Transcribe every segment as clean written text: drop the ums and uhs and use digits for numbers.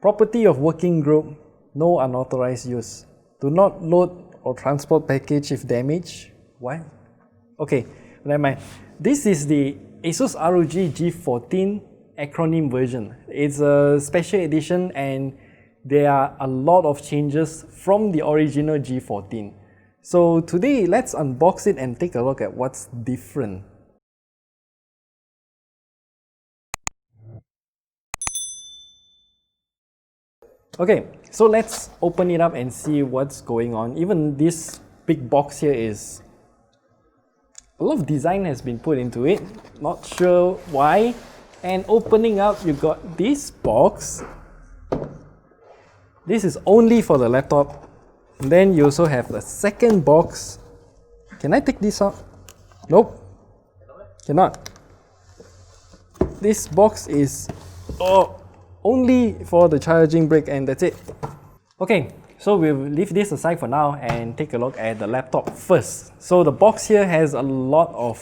Property of working group, no unauthorized use. Do not load or transport package if damaged. What? Okay, never mind. This is the ASUS ROG G14 Acronym version. It's a special edition and there are a lot of changes from the original G14. So today, let's unbox it and take a look at what's different. Okay, so let's open it up and see what's going on. Even this big box here is... a lot of design has been put into it. Not sure why. And opening up, you got this box. This is only for the laptop. And then you also have the second box. Can I take this out? Nope. Cannot. This box is only for the charging brick and that's it. Okay, so we'll leave this aside for now and take a look at the laptop first. So the box here has a lot of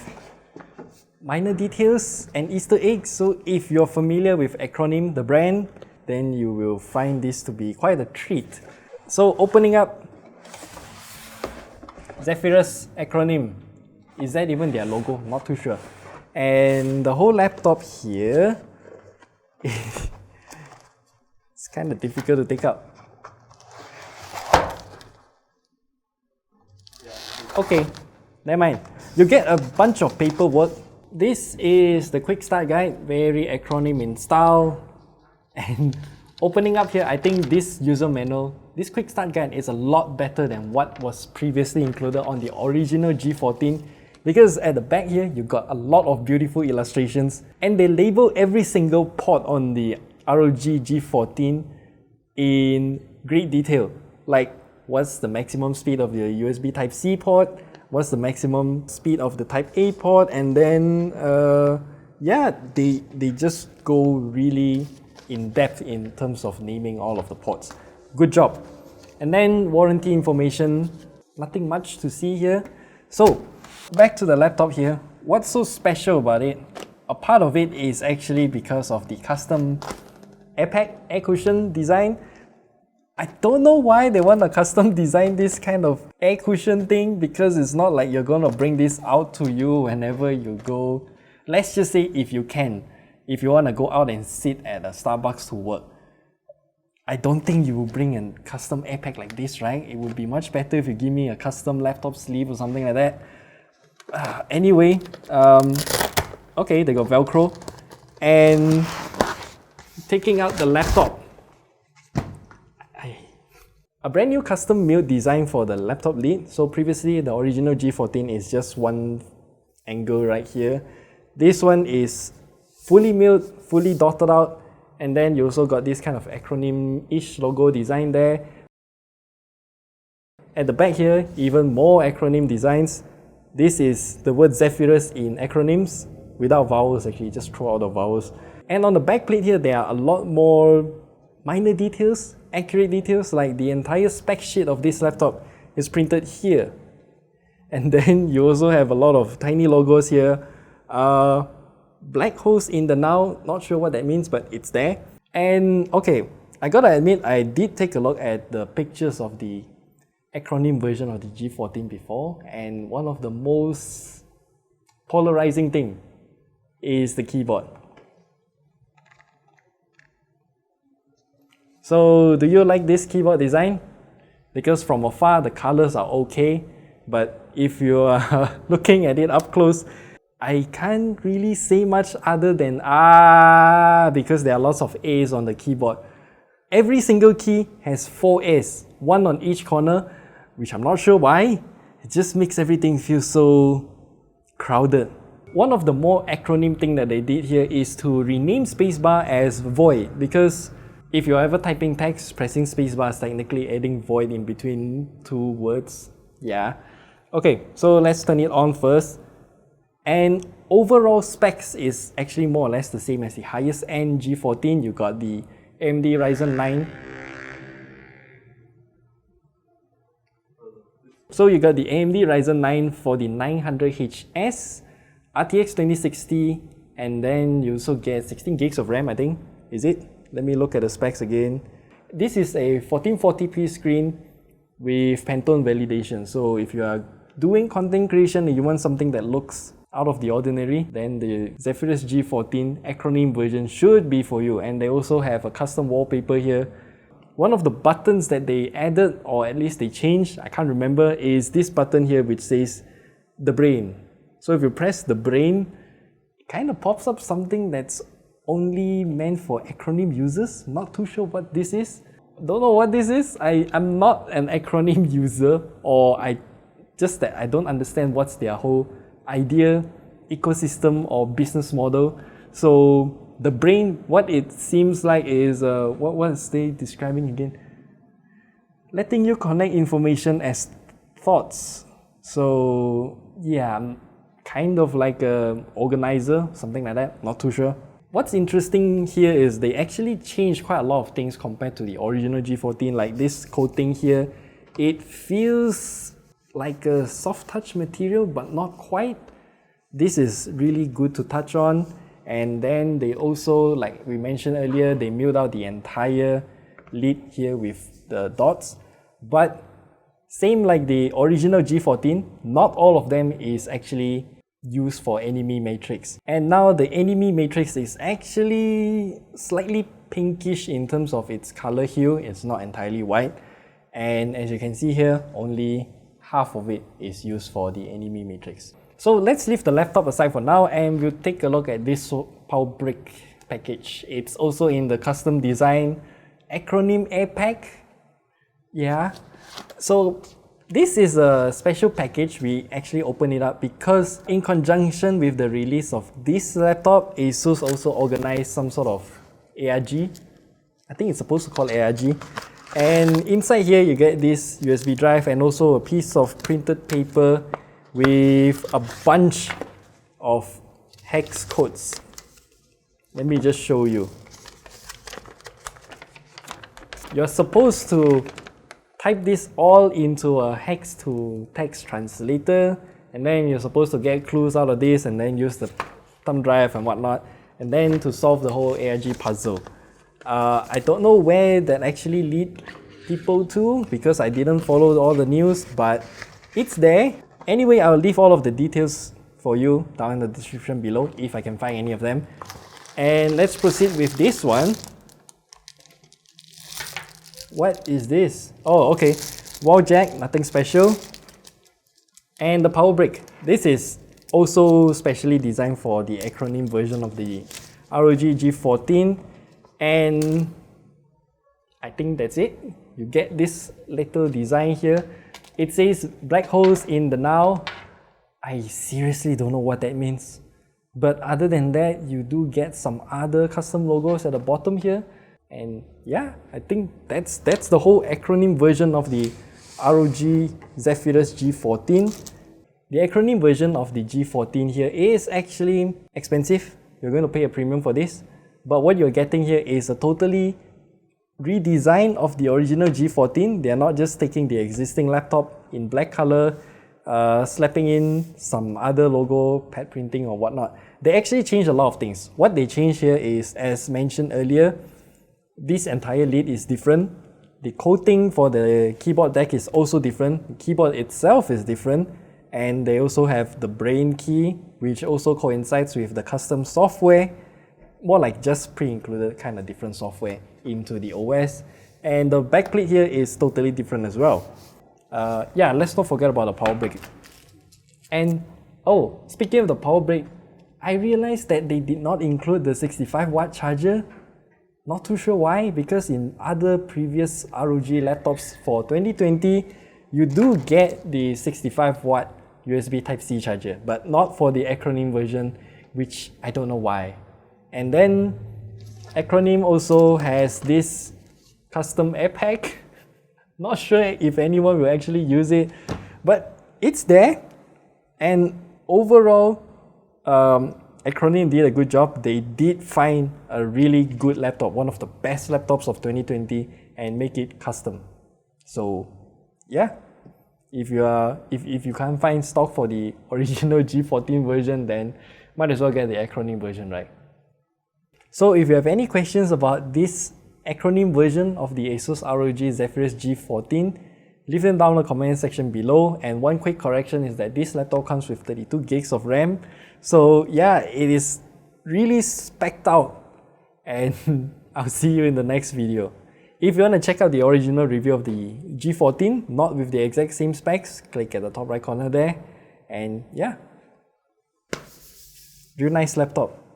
minor details and Easter eggs. So if you're familiar with Acronym, the brand, then you will find this to be quite a treat. So opening up, Zephyrus Acronym. Is that even their logo? Not too sure. And the whole laptop here, it's kind of difficult to take out. Okay, never mind. You get a bunch of paperwork. This is the quick start guide, very Acronym in style. And opening up here, I think this user manual, this quick start guide is a lot better than what was previously included on the original G14. Because at the back here, you got a lot of beautiful illustrations and they label every single port on the ROG G14 in great detail. Like, what's the maximum speed of the USB Type-C port? What's the maximum speed of the Type-A port? And then, yeah, they just go really in depth in terms of naming all of the ports. Good job. And then warranty information, nothing much to see here. So, back to the laptop here. What's so special about it? A part of it is actually because of the custom air cushion design. I don't know why they want to custom design this kind of air cushion thing, because it's not like you're going to bring this out to you whenever you go. Let's just say if you can. If you want to go out and sit at a Starbucks to work, I don't think you will bring a custom air pack like this, right? It would be much better if you give me a custom laptop sleeve or something like that. Anyway, okay, they got Velcro. And taking out the laptop, a brand new custom milled design for the laptop lid. So previously, the original G14 is just one angle right here. This one is fully milled, fully dotted out, and then you also got this kind of acronym-ish logo design there. At the back here, even more acronym designs. This is the word Zephyrus in acronyms, without vowels actually, just throw out the vowels. And on the back plate here, there are a lot more minor details, accurate details, like the entire spec sheet of this laptop is printed here. And then you also have a lot of tiny logos here. Black holes in the now, not sure what that means, but it's there. And okay, I gotta admit, I did take a look at the pictures of the Acronym version of the G14 before, and one of the most polarizing thing is the keyboard. So do you like this keyboard design? Because from afar the colors are okay, but if you are looking at it up close, I can't really say much other than because there are lots of A's on the keyboard. Every single key has 4 A's, one on each corner, which I'm not sure why. It just makes everything feel so crowded. One of the more acronym thing that they did here is to rename spacebar as void, because if you're ever typing text, pressing spacebar is technically adding void in between two words. Yeah. Okay, so let's turn it on first. And overall specs is actually more or less the same as the highest end G14. You got the AMD Ryzen 9. So you got the AMD Ryzen 9 4900HS, RTX 2060, and then you also get 16 gigs of RAM, I think. Is it? Let me look at the specs again. This is a 1440p screen with Pantone validation. So if you are doing content creation and you want something that looks out of the ordinary, then the Zephyrus G14 Acronym version should be for you. And they also have a custom wallpaper here. One of the buttons that they added, or at least they changed, I can't remember, is this button here which says the brain. So if you press the brain, it kind of pops up something that's only meant for acronym users. Not too sure what this is. Don't know what this is. I'm not an acronym user, or I don't understand what's their whole idea, ecosystem or business model. So the brain, what it seems like is, what is they describing again? Letting you connect information as thoughts. So yeah, kind of like a organizer, something like that, not too sure. What's interesting here is they actually changed quite a lot of things compared to the original G14, like this coating here. It feels like a soft touch material, but not quite. This is really good to touch on. And then they also, like we mentioned earlier, they milled out the entire lid here with the dots. But same like the original G14, not all of them is actually used for enemy matrix. And now the enemy matrix is actually slightly pinkish in terms of its color hue. It's not entirely white. And as you can see here, only half of it is used for the enemy matrix. So let's leave the laptop aside for now and we'll take a look at this power brick package. It's also in the custom design acronym air pack. Yeah. So this is a special package. We actually open it up because in conjunction with the release of this laptop, ASUS also organized some sort of ARG. I think it's supposed to call ARG. And inside here you get this USB drive and also a piece of printed paper with a bunch of hex codes. Let me just show you. You're supposed to type this all into a hex to text translator, and then you're supposed to get clues out of this and then use the thumb drive and whatnot, and then to solve the whole ARG puzzle. I don't know where that actually lead people to because I didn't follow all the news, but it's there. Anyway, I'll leave all of the details for you down in the description below if I can find any of them. And let's proceed with this one. What is this? Oh, okay. Wall jack, nothing special. And the power brick. This is also specially designed for the acronym version of the ROG G14. And I think that's it. You get this little design here. It says black holes in the now. I seriously don't know what that means. But other than that, you do get some other custom logos at the bottom here. And yeah, I think that's the whole acronym version of the ROG Zephyrus G14. The acronym version of the G14 here is actually expensive. You're going to pay a premium for this. But what you're getting here is a totally redesign of the original G14. They're not just taking the existing laptop in black color, slapping in some other logo, pad printing or whatnot. They actually changed a lot of things. What they changed here is, as mentioned earlier, this entire lid is different. The coating for the keyboard deck is also different. The keyboard itself is different. And they also have the brain key, which also coincides with the custom software, more like just pre-included kind of different software into the OS. And the backplate here is totally different as well. Yeah, let's not forget about the power brick. And oh, speaking of the power brick, I realized that they did not include the 65-watt charger. Not too sure why, because in other previous ROG laptops for 2020, you do get the 65-watt USB Type-C charger, but not for the acronym version, which I don't know why. And then acronym also has this custom air pack. Not sure if anyone will actually use it, but it's there. And overall, Acronym did a good job. They did find a really good laptop, one of the best laptops of 2020, and make it custom. So yeah, if you can't find stock for the original G14 version, then might as well get the Acronym version, right? So if you have any questions about this acronym version of the ASUS ROG Zephyrus G14, leave them down in the comment section below. And one quick correction is that this laptop comes with 32 gigs of RAM. So yeah, it is really spec'd out. And I'll see you in the next video. If you want to check out the original review of the G14, not with the exact same specs, click at the top right corner there. And yeah, real nice laptop.